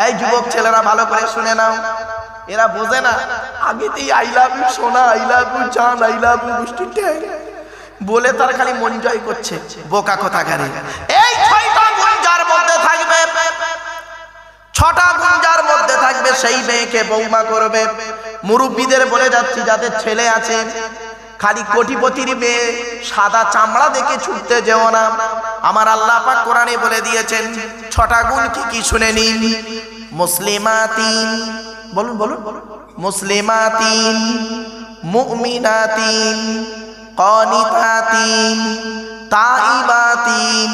এই যুবক ছেলেরা ভালো করে শুনে নাও, এরা বোঝে না আগেতেই আই লাভ ইউ সোনা, আই লাভ ইউ জান, আই লাভ ইউ মিষ্টি বলে তার খালি মন জয় করছে। বোকা কোথাকারে। এই 6টা গুণ যার মধ্যে থাকবে, 6টা গুণ যার মধ্যে থাকবে, সেই মেয়েকে বৌমা করবে। মুরব্বীদের বলে যাচ্ছি, যাদের ছেলে আছে, খালি কোটিপতির মেয়ে সাদা চামড়া দেখে ছুটতে যেও না। আমার আল্লাহ পাক কোরআনে বলে দিয়েছেন 6টা গুণ কি কি শুনে নিন। মুসলিমাতিন, বলুন বলুন, মুসলিমাতিন, মুমিনাতিন, কানিতাতিন, তাইবাতিন,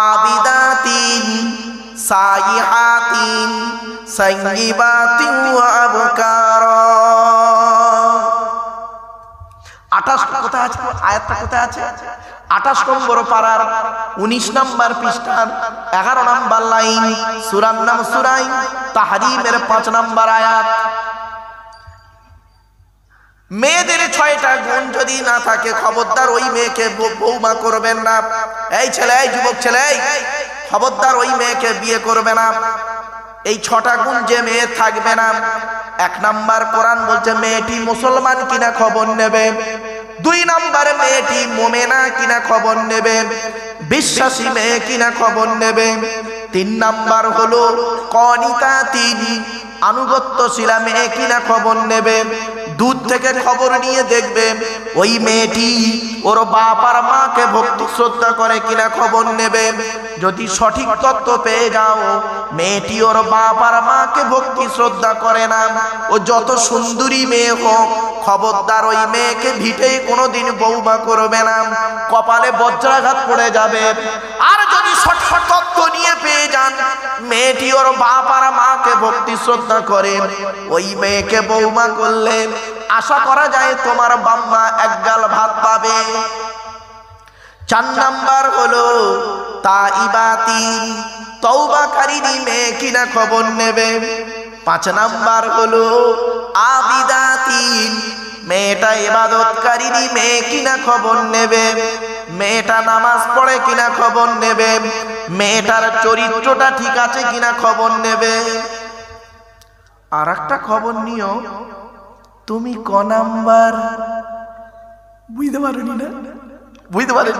আবিদাতিন, সাইহাতিন, সাইয়িবাতিন ওয়া আবকারা। 28 কোথায় আছে? আয়াতটা কোথায় আছে? 28 নম্বর পারার 19 নম্বর পৃষ্ঠার 11 নম্বর লাইন, সূরার নাম সূরা তাহরীমের 5 নম্বর আয়াত। মেয়েদের 6টা গুণ যদি না থাকে, খবরদার ওই মেয়েকে বৌমা করবেন না। এই ছেলে, এই যুবক ছেলে, খবরদার ওই মেয়েকে বিয়ে করবে না। এই 6টা গুণ যে মেয়ে থাকবে না, 1 নাম্বার কোরআন বলছে মেয়েটি মুসলমান কিনা খবর নেবে। 2 নাম্বার মেয়েটি মুমিনা কিনা খবর নেবে, বিশ্বাসী মেয়ে কিনা খবর নেবে। 3 নাম্বার হলো কানিতাতিন, আনুগত্যশীলা মেয়ে কিনা খবর নেবে। দূর থেকে খবর নিয়ে দেখবে ওই মেয়েটি ওর বাপ আর মাকে ভক্তি শ্রদ্ধা করে কিনা খবর নেবে। যদি সঠিক তথ্য পেয়ে যাও মেয়েটি ওর বাপ আর মাকে ভক্তি শ্রদ্ধা করে না, ও যত সুন্দরী মেয়ে হোক, খবরদার ওই মেয়েকে ভিটেই কোনোদিন বৌমা করবে না, কপালে বজ্রাঘাত পড়ে যাবে। আর যদি সঠিক তথ্য নিয়ে পেয়ে যান মেয়েটি ওর বাপ আর মাকে ভক্তি শ্রদ্ধা করে, ওই মেয়েকে বৌমা করলে আশা করা যায় তোমার বাম্মা এক গাল ভাত পাবে। 4 নাম্বার হলো তাইবাতিন, তওবাকারী মেয়ে কিনা খবর নেবে। 5 নাম্বার হলো আবিদাতিন, মেয়েটা ইবাদতকারী মেয়ে কিনা খবর নেবে। মেয়েটা নামাজ পড়ে কিনা খবর নেবে, মেয়েটার চরিত্রটা ঠিক আছে কিনা খবর নেবে। আর একটা খবর নিও, তুমি ক নাম্বার, বুঝতে পারোনি না? বুঝতে পারেন?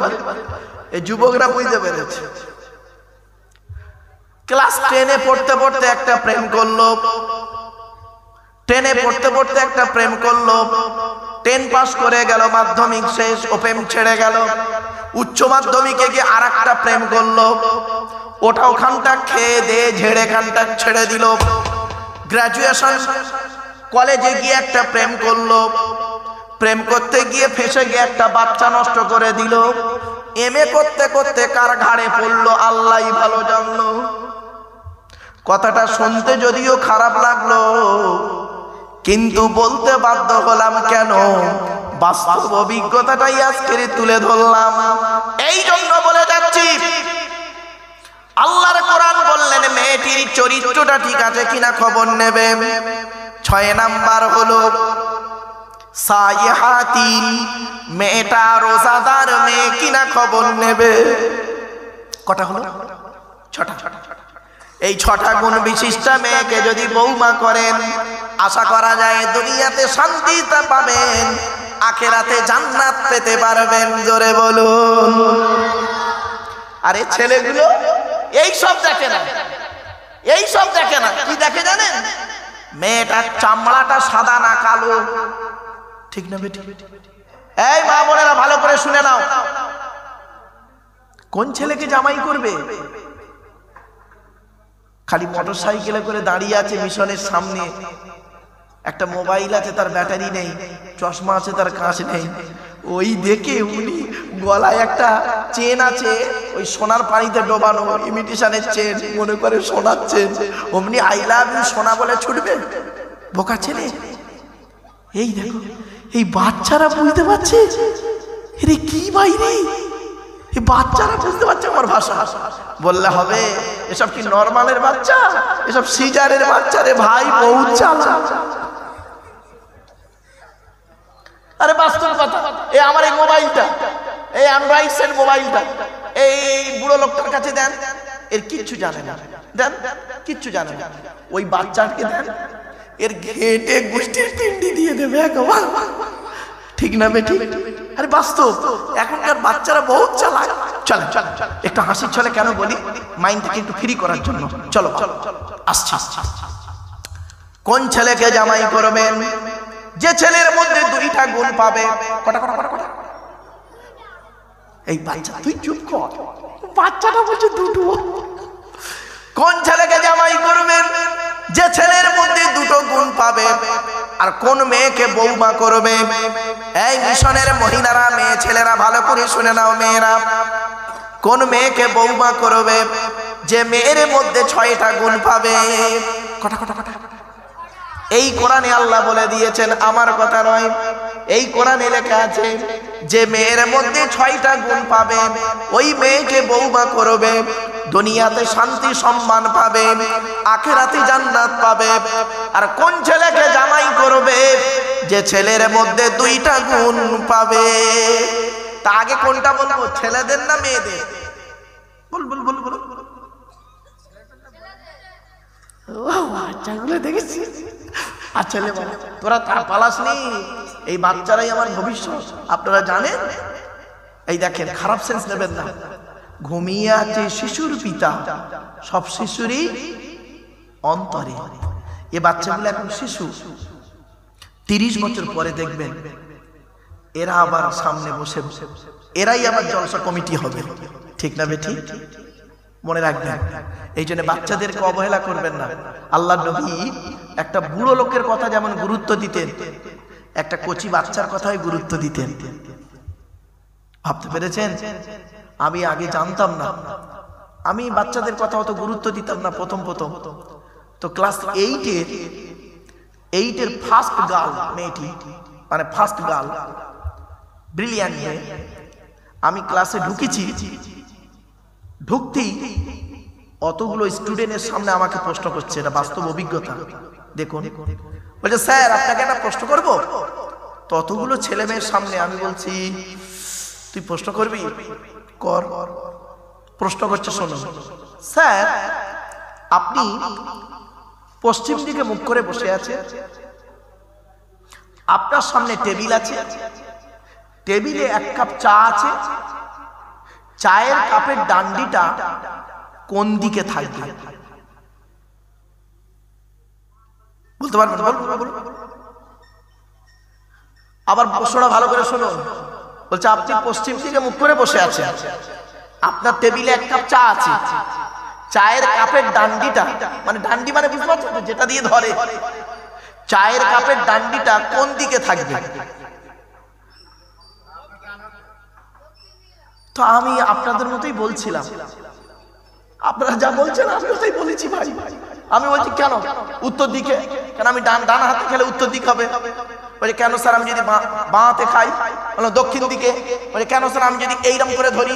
এই যুবকরা বুঝতে পেরেছে। ক্লাস 10-এ পড়তে পড়তে একটা প্রেম করলো, 10-এ পড়তে পড়তে একটা প্রেম করলো, 10 পাস করে গেল, মাধ্যমিক শেষ, ও প্রেম ছেড়ে গেল। উচ্চ মাধ্যমিকে গিয়ে আর একটা প্রেম করলো, ওটা ওখানটা খেয়ে দিয়ে ঝেড়ে খানটা ছেড়ে দিল। গ্রাজুয়েশন কলেজে গিয়ে একটা প্রেম করলো, প্রেম করতে গিয়ে ফেসে গিয়ে একটা বাচ্চা নষ্ট করে দিল। এমএ করতে করতে কার ঘাড়ে পড়লো আল্লাহই ভালো জানলো। কথাটা শুনতে যদিও খারাপ লাগলো, কিন্তু বলতে বাধ্য হলাম, কেন? বাস্তব অভিজ্ঞতাটাই আজকে তুলে ধরলাম। এই জন্য বলে যাচ্ছি, আল্লাহর কোরআন বললেন মেয়েটির চরিত্রটা ঠিক আছে কিনা খবর নেবে। 6 নাম্বার হলো সাইহাতিন, মেয়েটা রোজাদার মেয়ে কিনা খবর নেবে। কটা হলো? 6টা। এই 6টা গুণ বিশিষ্ট মেয়েকে যদি বৌমা করেন, আশা করা যায় দুনিয়াতে শান্তিটা পাবেন, আখিরাতে জান্নাত পেতে পারবেন। জোরে বলুন। আরে ছেলেগুলো এই সব দেখে না, এই সব দেখে না। কি দেখে জানেন? মেয়েটার চামড়াটা সাদা না কালো, ঠিক না বেটি? এই মা বোনেরা ভালো করে শুনে নাও, কোন ছেলেকে জামাই করবে? খালি মোটর সাইকেলে করে দাঁড়িয়ে আছে মিশনের সামনে, একটা মোবাইল আছে তার ব্যাটারি নেই, চশমা আছে তার কাঁচ নেই, ওই দেখে উনি গলায় একটা চেন আছে, ওই সোনার পানিতে ডোবানো ইমিটেশনের চেন, মনে করে সোনার চেন, অমনি আই লাভ ইউ সোনা বলে ছুটবে। বোকা ছেলে। এই দেখো, এই বাচ্চারা বুঝতে পারছে এরে কি বাইরে, এই বাচ্চারা বুঝতে পারছে আমার ভাষা। বললে হবে এসব কি নরমালের বাচ্চা, এসব সিজারের বাচ্চা রে ভাই, বহুত চালা। আরে বাস্তব কথা, এই আমার এই মোবাইলটা, এই অ্যান্ড্রয়েড সেট মোবাইলটা এই বুড়ো লোকটার কাছে দেন, এর কিচ্ছু জানে না। দেন, কিচ্ছু জানে না। ওই বাচ্চাকে দেন, এর ঘেটে গোষ্ঠীর পিন্ডি দিয়ে দেবে একবার, ঠিক না বেটি? আরে বাস্তব, এখনকার বাচ্চারা বহুত চালাক। চলে চলে একটু হাসির ছলে কেন বলি, মাইন্ডটাকে একটু ফ্রি করার জন্য। চলো আসছি। কোন ছেলেকে জামাই করবেন? যে ছেলের মধ্যে দুইটা গুণ পাবে। কটা কটা কটা কটা? এই বাচ্চা তুই চুপ কর, বাচ্চাটা বলছে দুটো। কোন ছেলেকে জামাই করবেন? যে ছেলের মধ্যে দুটো গুণ পাবে। আর কোন মেয়েকে বৌমা করবে? এই মিশনের মহিলারা, মেয়ে ছেলেরা ভালো করে শুনে নাও। মেয়েরা, কোন মেয়েকে বৌমা করবে? যে মেয়ের মধ্যে 6টা গুণ পাবে। কটা কটা কটা? এই কোরআনে আল্লাহ বলে দিয়েছেন, আমার কথা নয়, এই কোরআনে লেখা আছে যে মেয়ের মধ্যে 6টা গুণ পাবে, ওই মেয়েকে বৌমা করবে। দুনিয়াতে শান্তি সম্মান পাবে, আখিরাতে জান্নাত পাবে। আর কোন ছেলেকে জামাই করবে? যে ছেলের মধ্যে 2টা গুণ পাবে। তা আগে কোনটা বলবো, ছেলেদের না মেয়েদের? বল বল বল বল। বাচ্চাগুলো দেখেছি। আর ছেলে বলে তোরা পালাসনি, এই বাচ্চারাই আমার ভবিষ্যৎ। আপনারা জানেন, এই দেখেন, খারাপ সেন্স নেবেন না। ঘুমিয়ে আছে শিশুর পিতা, সব শিশুরই অন্তরে। এ বাচ্চাগুলো এখন শিশু, 30 বছর পরে দেখবেন এরা আবার সামনে বসে, এরাই আবার জলসা কমিটি হবে, ঠিক না বেঠি? মনে রাখবেন, এই জন্য বাচ্চাদেরকে অবহেলা করবেন না। আল্লাহর নবী একটা বুড়ো লোকের কথা যেমন গুরুত্ব দিতেন, একটা কচি বাচ্চার কথাই গুরুত্ব দিতেন। ভাবতে পেরেছেন? আমি আগে জানতাম না, আমি বাচ্চাদের কথা অত গুরুত্ব দিতাম না প্রথম। তো ক্লাস 8-এর ফার্স্ট গার্ল মেয়েটি, মানে ফার্স্ট গার্ল, ব্রিলিয়ান্ট মেয়ে, আমি ক্লাসে ঢুকেছি। ঢুকতেই অতগুলো স্টুডেন্টের সামনে আমাকে প্রশ্ন করছে, এটা বাস্তব অভিজ্ঞতা। দেখুন, বলছে স্যার আপনাকে একটা প্রশ্ন করব। ততগুলো ছেলে মেয়ের সামনে আমি বলছি তুই প্রশ্ন করবি, কর। প্রশ্ন করছে, শোনো স্যার, আপনি পশ্চিম দিকে মুখ করে বসে আছেন, আপনার সামনে টেবিল আছে, টেবিলে 1 কাপ চা আছে, চায়ের কাপের ডান্ডিটা কোন দিকে থাকবে? বলতে পারবেন? আবার প্রশ্নটা ভালো করে শুনুন। বলছে আপনি পশ্চিম দিকে মুখ করে বসে আছেন, আপনার টেবিলে 1 কাপ চা আছে, চায়ের কাপের ডান্ডিটা, মানে ডান্ডি মানে বুঝতে পারছেন তো, যেটা দিয়ে ধরে, চায়ের কাপের ডান্ডিটা কোন দিকে থাকবে? তো আমি আপনাদের মতোই বলছিলাম, আপনারা যা বলছেন আমি তাই বলেছি ভাই। আমি বলছি কেন উত্তর দিকে? কেন আমি ডান হাতে খেলে উত্তর দিক হবে? বলে কেন স্যার আমি যদি বাঁ হাতে খাই? বলো দক্ষিণ দিকে। বলে কেন স্যার আমি যদি এইরকম করে ধরি?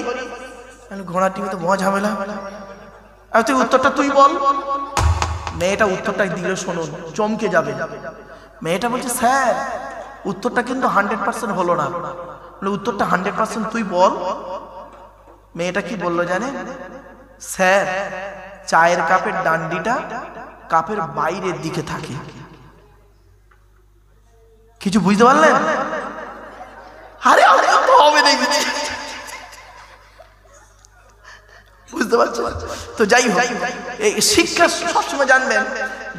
ঘোড়া টিভি তো মহা ঝামেলা। আর তুই উত্তরটা তুই বল। মেয়েটা উত্তরটা দিলে শুনুন, চমকে যাবে। মেয়েটা বলছে স্যার উত্তরটা কিন্তু 100% হলো না। বলে উত্তরটা 100% তুই বল। মেয়েটা কি বললো জানেন? স্যার চায়ের কাপের ডান্ডিটা কাপের বাইরের দিকে থাকে। কিছু বুঝতে পারলেন? আরে তো হবে দেখছি, বুঝতে পারছো? তো যাই হোক, এই শিক্ষা সবসময় জানবেন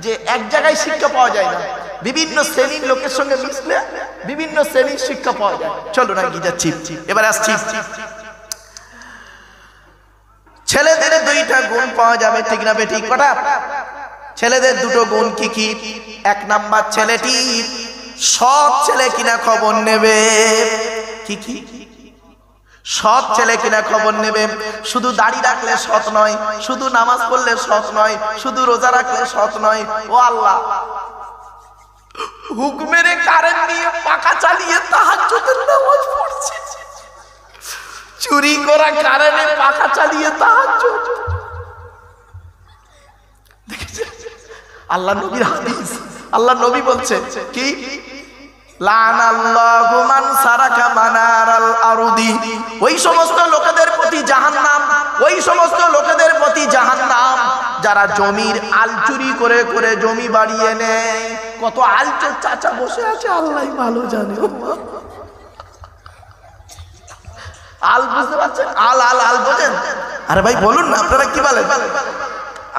যে এক জায়গায় শিক্ষা পাওয়া যায় না, বিভিন্ন শ্রেণীর লোকের সঙ্গে মিশলে বিভিন্ন শ্রেণীর শিক্ষা পাওয়া যায়। চলো না কি যাচ্ছি, এবার আসছি। ছেলেদের 2টা গুণ পাওয়া যাবে, ঠিক না বেঠিক? কটা? ছেলেদের 2টো গুণ কি কি? 1 নাম্বার, ছেলেটি সৎ ছেলে কিনা খবর নেবে। কি কি? সৎ ছেলে কিনা খবর নেবে। শুধু দাড়ি রাখলে সৎ নয়, শুধু নামাজ পড়লে সৎ নয়, শুধু রোজা রাখলে সৎ নয়। ও আল্লাহ, হুকুমের কারেন্ট নিয়ে পাখা চালিয়ে তাহাজ্জুদের নামাজ পড়ছে, চুরি করা কারণে পাখা চালিয়ে তাহাজ্জুদ। আল্লাহ নবীর হাদিস, আল্লাহ নবী বলছে কি? লানাল্লাহু মান সারাকা মানারাল আরদি। ওই সমস্ত লোকেদের প্রতি জাহান্নাম, ওই সমস্ত লোকেদের প্রতি জাহান্নাম যারা জমির আল চুরি করে করে জমি বাড়িয়ে নেয়, কত আলচোর চাচা বসে আছে আল্লাহ ভালো জানে। আল বুঝতে পারছেন? আল আল আল বোঝেন? আরে ভাই বলুন না, আপনারা কি বলেন?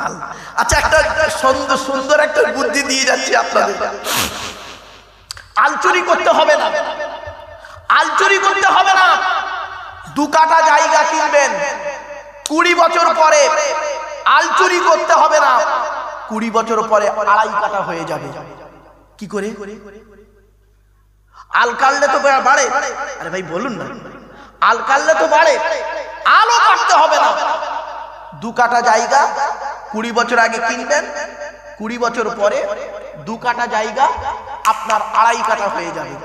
আল। আচ্ছা, একটা সুন্দর সুন্দর একটা বুদ্ধি দিয়ে যাচ্ছি আপনাদের। আল চুরি করতে হবে না, আল চুরি করতে হবে না। 2 কাঠা জায়গা কিনবেন, 20 বছর পরে আল চুরি করতে হবে না, 20 বছর পরে 2.5 কাঠা হয়ে যাবে। কি করে? আল কাটলে তো বাড়ে। আরে ভাই বলুন না, আল কাটলে তো বাড়ে, আলও কাটতে হবে না। 2 কাঠা জায়গা 20 বছর আগে কিনবেন, 20 বছর পরে 2 কাঠা জায়গা আপনার 2.5 কাঠা হয়ে যাবে।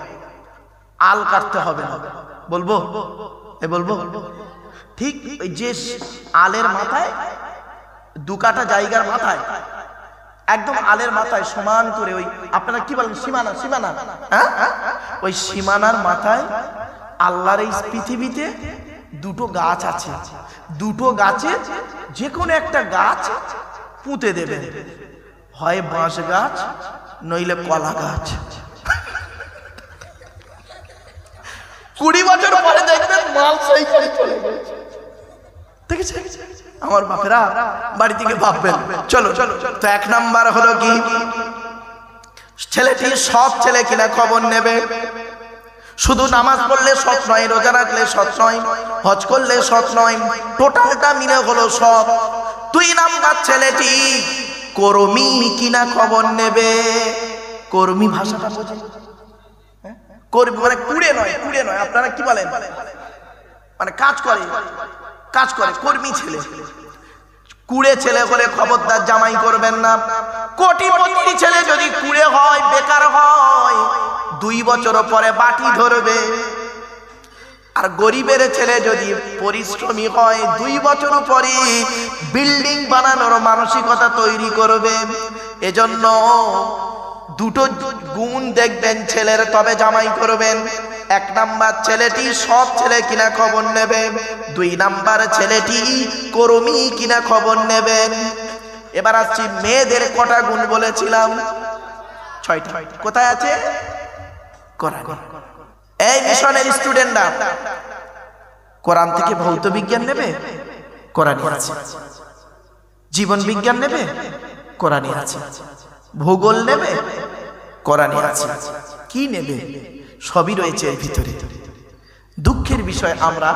আল কাটতে হবে না। বলবো? বলবো ঠিক ওই যে আলের মাথায় 2 কাঠা জায়গার মাথায়, একদম আলের মাথায় সমান করে, ওই আপনারা কি বলেন সীমানা, সীমানা, হ্যাঁ, ওই সীমানার মাথায় আল্লাহর এই পৃথিবীতে 2টো গাছ আছে। 2টো গাছে যে কোনো একটা গাছ পুঁতে দেবে, হয় বাঁশ গাছ নইলে কলা গাছ। 20 বছর পরে দেখবেন মাল সেই করে চলে গেছে। দেখেছে আমার বাপেরা বাড়ি থেকে ভাববেন। চলো চলো। তো 1 নাম্বার হলো কি, ছেলেটি সব ছেলে কিনা খবর নেবে। শুধু নামাজ পড়লে সৎ নয়, রোজা রাখলে সৎ নয়, হজ করলে সৎ নয়, টোটালটা মিলে হলো সৎ। 2 নাম্বার ছেলেটি কর্মী কিনা খবর নেবে। কর্মী ভাষাটা বোঝেন? কর্মী মানে কুড়ে নয়, কুড়ে নয়, আপনারা কি বলেন? মানে কাজ করে, কাজ করে, কর্মী ছেলে। কুড়ে ছেলে করে খবরদার জামাই করবেন না। কোটিপতি ছেলে যদি কুড়ে হয়, বেকার হয়, 2 বছর পরে বাটি ধরবে। আর গরিবের ছেলে যদি পরিশ্রমী হয়, 2 বছর পরে বিল্ডিং বানানোর মানসিকতা তৈরি করবে। এজন্য 2টো গুণ দেখবেন ছেলের, তবে জামাই করবেন। 1 নাম্বার ছেলেটি সব ছেলে কিনা খবর নেবে, 2 নাম্বার ছেলেটি কর্মী কিনা খবর নেবেন। এবার আসছি মেয়েদের কটা গুণ বলেছিলাম? 6টা। কোথায় আছে? কোরআন। এই মিশনের স্টুডেন্টরা কোরআন থেকে ভৌত বিজ্ঞান নেবে, কোরআনে আছে। জীবন বিজ্ঞান নেবে, কোরআনে আছে। ভূগোল নেবে, কোরআনে আছে। কি নেবে? সবই রয়েছে এর ভিতরে। দুঃখের বিষয় আমরা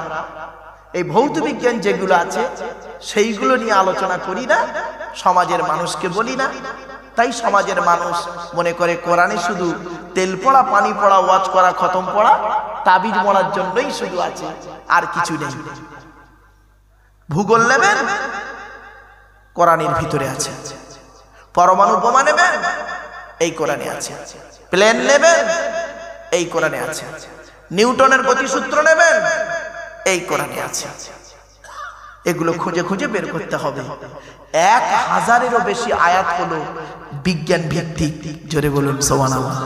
এই ভৌত বিজ্ঞান যেগুলো আছে সেইগুলো নিয়ে আলোচনা করি না, সমাজের মানুষকে বলি না। তাই সমাজের মানুষ মনে করে কোরআনে শুধু তেল পড়া, পানি পড়া, ওয়াজ করা, খতম পড়া, তাবিজ মরার জন্যই শুধু আছে, আর কিছু নেই। ভূগোল নেবেন, কোরআনের ভিতরে আছে। পরমাণু বোমা নেবেন, এই কোরআনে আছে। প্লেন নেবেন, এই কোরআনে আছে। নিউটনের গতিসূত্র নেবেন, এই কোরআনে আছে। এগুলো খুঁজে খুঁজে বের করতে হবে। 1000-এরও বেশি আয়াত হলো বিজ্ঞান ভিত্তিক। জোরে বলুন সুবহানাল্লাহ।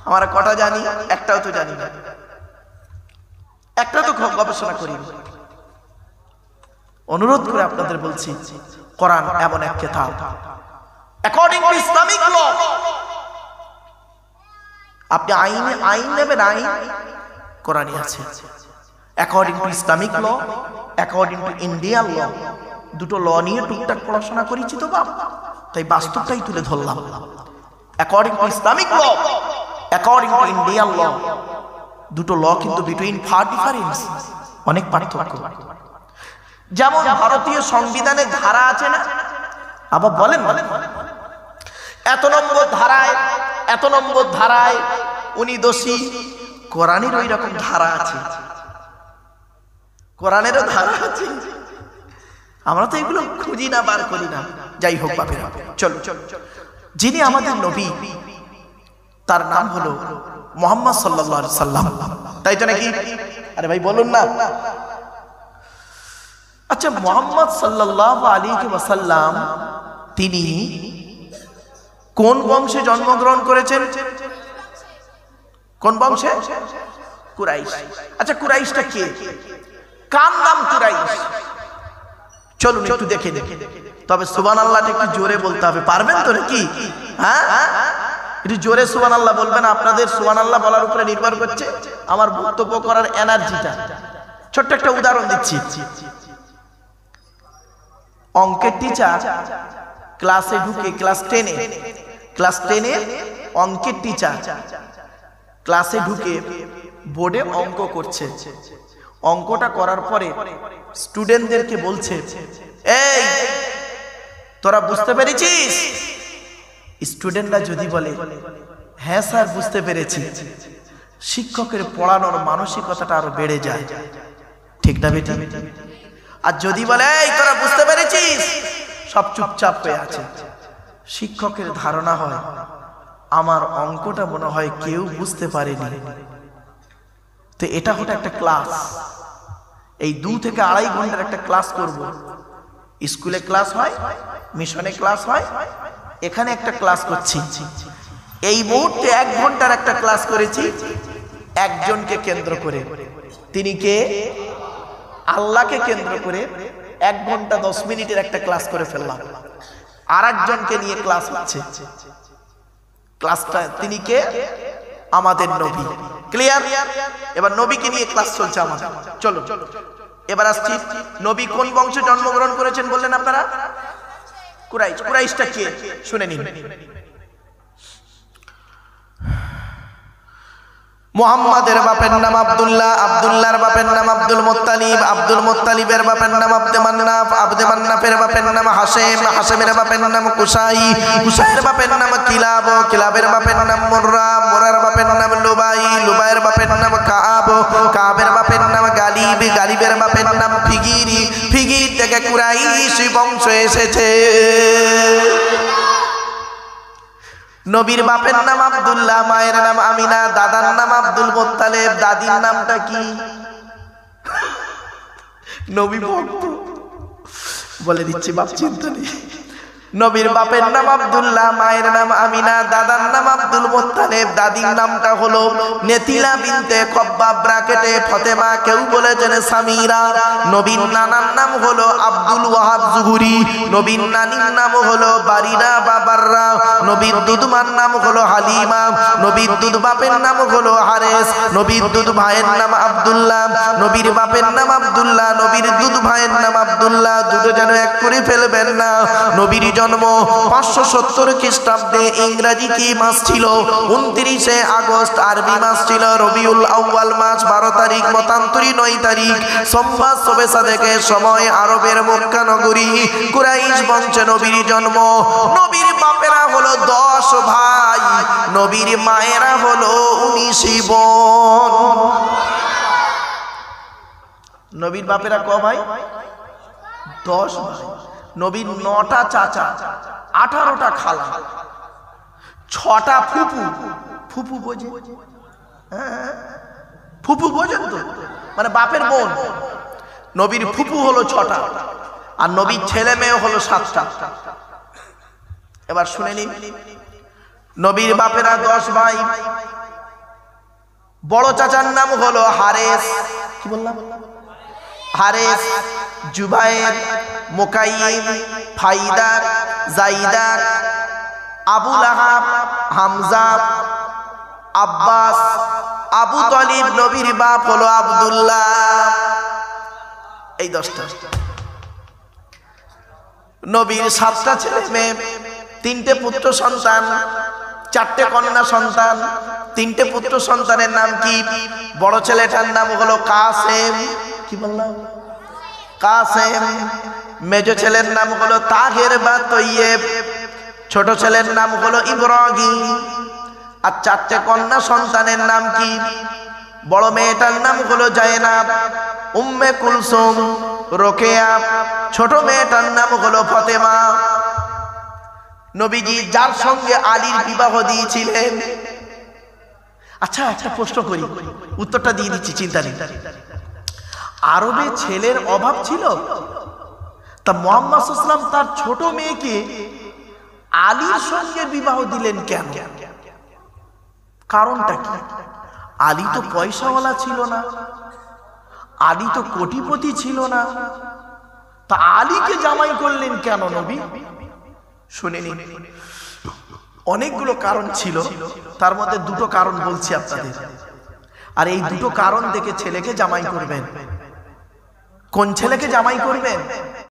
আমরা কটা জানি? একটাও তো জানি না, একটাও তো গবেষণা করি। অনুরোধ করে আপনাদের বলছি, কোরআন এমন এক কিতাব, অ্যাকর্ডিং টু ইসলামিক ল। আপনি আইন নেবেন, আইন কোরআনে আছে। According to Islamic law, according to Indian law. 2টো ল নিয়ে টুকটাক পড়াশোনা করেছি তো বাপ, তাই বাস্তবটাই তুলে ধরলাম। According to Islamic law, according to Indian law, 2টো ল কিন্তু বিটুইন ফার ডিফারেন্স, অনেক পার্থক্য। যেমন ভারতীয় সংবিধানে ধারা আছে না, আবার বলেন এত নম্বর ধারায়, এত নম্বর ধারায় উনি দোষী। কোরআনের ওই রকম ধারা আছে, কোরআনেরও ধারা আছে। আমরা তো এগুলো খুঁজি না, বার করি না। যাই হোক বাপেরা, চলো। যিনি আমাদের নবী, তার নাম হলো মুহাম্মদ সাল্লাল্লাহু আলাইহি সাল্লাম, তাই তো নাকি? আরে ভাই বলুন না। আচ্ছা, মুহাম্মদ সাল্লাল্লাহু আলাইহি ওয়াসাল্লাম তিনি কোন বংশে জন্মগ্রহণ করেছেন? কোন বংশে? কুরাইশ। আচ্ছা, কুরাইশটা কে? কার নাম কুরাইশ? চলুন একটু দেখে দেখে, তবে সুবহানাল্লাহটা একটু জোরে বলতে হবে, পারবেন তো নাকি? হ্যাঁ, একটু জোরে সুবহানাল্লাহ বলবেন। আপনাদের সুবহানাল্লাহ বলার উপরে নির্ভর করছে আমার বক্তব্য করার এনার্জিটা। ছোট্ট একটা উদাহরণ দিচ্ছি। অঙ্কের টিচার ক্লাসে ঢুকে, ক্লাস 10-এ অঙ্কের টিচার ক্লাসে ঢুকে বোর্ডে অঙ্ক করছে। অঙ্কটা করার পরে স্টুডেন্টদেরকে বলছে, এই তোরা বুঝতে পেরেছিস? স্টুডেন্টরা যদি বলে হ্যাঁ স্যার বুঝতে পেরেছি, শিক্ষকের পড়ানোর মানসিকতাটা আরো বেড়ে যায়, ঠিক না বেটি? আর যদি বলে এই তোরা বুঝতে পেরেছিস, সব চুপচাপ হয়ে আছে, শিক্ষকের ধারণা হয় আমার অঙ্কটা মনে হয় কেউ বুঝতে পারেনি। তো এটা হলো একটা ক্লাস, এই 2 থেকে 2.5 ঘন্টার একটা ক্লাস করব। স্কুলে ক্লাস হয়, মিশনে ক্লাস হয়, এখানে একটা ক্লাস করছি। এই মুহূর্তে 1 ঘন্টার একটা ক্লাস করেছি একজনকে কেন্দ্র করে। তিনি কে? আল্লাহকে কেন্দ্র করে 1 ঘন্টা 10 মিনিটের একটা ক্লাস করে ফেললাম। আর একজনকে নিয়ে ক্লাস হচ্ছে। ক্লাসটা তিনি কে? আমাদের নবী। ক্লিয়ার? এবার নবীকে নিয়ে ক্লাস চলছে আমাদের। চলো এবার আসছি, নবী কোন বংশে জন্মগ্রহণ করেছেন বললেন আপনারা? কুরাইশ। কুরাইশটা কে শুনে নিন। মুহাম্মাদের বাপের নাম আব্দুল্লাহ, আব্দুল্লাহর বাপের নাম আব্দুল মুত্তালিব, আব্দুল মুত্তালিবের বাপের নাম আব্দে মান্নাফ, আব্দে মান্নাফের বাপের নাম হাশেম, হাশেমের বাপের নাম কুসাই, কুসাইয়ের বাপের নাম কিলাব, কিলাবের বাপের নাম মুররা, মুরার বাপের নাম লুবাই, লুবাইয়ের বাপের নাম কাব, কাবের বাপের নাম গালিব, গালিবের বাপের নাম ফিগিরি, ফিগির থেকে কুরাইশ বংশ এসেছে। নবীর বাপের নাম আব্দুল্লাহ, মায়ের নাম আমিনা, দাদার নাম আব্দুল মুত্তালিব, দাদির নামটা কি? নবী ভক্ত বলে দিচ্ছি, বাপ চিন্তা নেই। নবীর বাপের নাম আব্দুল্লাহ, মায়ের নাম আমিনা, দাদার নাম আব্দুল মুত্তালিব, দাদির নামটা হলো নেতিলা বিনতে খব্বাব ব্র্যাকেটে ফতেমা, কেউ বলেছেন সামিরা। নবীর নানার নাম হলো আব্দুল ওয়াহাব জুহুরি, নবীর নানির নাম হলো বারিরা বা বাররা, নবীর দুধমার নাম হলো হালিমা, নবীর দুধ বাপের নাম হলো হারেস, নবীর দুধ ভাইয়ের নাম আব্দুল্লাহ, নবীর বাপের নাম আব্দুল্লাহ, নবীর দুধ ভাইয়ের নাম আব্দুল্লাহ, দুটো যেন এক করে ফেলবেন না। নবীর জন্ম 570 খ্রিস্টাব্দে। ইংরেজি কি মাস ছিল? 29 আগস্ট। আরবি মাস ছিল রবিউল আউয়াল মাস, 12 তারিখ, মতান্তরী 9 তারিখ। সোমবার শবে সাদেকের সময় আরবের মক্কা নগরী কুরাইশ বংশে নবীর জন্ম। নবীর বাপেরা হলো 10 ভাই, নবীর মায়েরা হলো 19 বোন। নবীর বাপেরা ক ভাই? 10 ভাই। নবীর 9টা চাচা, 18টা খালা, 6টা ফুপু। ফুপু বোঝে? হ্যাঁ, ফুপু বোঝেন তো, মানে বাপের বোন। নবীর ফুপু হলো 6টা, আর নবীর ছেলে মেয়ে হলো 7টা। এবার শুনে নিন, নবীর বাপেরা 10 ভাই। বড় চাচার নাম হলো হারেস, কি বললাম? হারেস, জুবায়ের, মুকাইম, ফাইদা, জাইদা, আবু লাহাব, হামজা, আব্বাস, আবু তালিব। নবীর বাপ হলো আব্দুল্লাহ। এই 10টা। নবীর 7টা ছেলে মেয়ে, 3টে পুত্র সন্তান, 4টে কন্যা সন্তান। 3টে পুত্র সন্তানের নাম কি? বড় ছেলেটার নাম হলো কাসেম, কি বললাম? কাসেম। মেজো ছেলের নাম হলো তাহের বা তৈয়েব, ছোট ছেলের নাম হলো ইব্রাহিম। আর 4টে কন্যা সন্তানের নাম কি? বড় মেয়েটার নাম হলো জায়নাব, উম্মে কুলসুম, রোকেয়া। ছোট মেয়েটার নাম হলো ফতেমা। নবীজি যার সঙ্গে আলীর বিবাহ দিয়েছিলেন। আচ্ছা, একটা প্রশ্ন করি, উত্তরটা দিয়ে দিচ্ছি, চিন্তা নেই। আরবে ছেলের অভাব ছিল, তা মুহাম্মদ সাল্লাল্লাহু আলাইহি ওয়াসাল্লাম তার ছোট মেয়েকে আলীর সঙ্গে বিবাহ দিলেন কেন? কারণটা কি? আলী তো পয়সাওয়ালা ছিল না, আলী তো কোটিপতি ছিল না, তা আলীকে জামাই করলেন কেন নবী? শুনিনি, অনেকগুলো কারণ ছিল, তার মধ্যে দুটো কারণ বলছি আপনাদের। আর এই দুটো কারণ দেখে ছেলেকে জামাই করবেন। কোন ছেলেকে জামাই করবেন?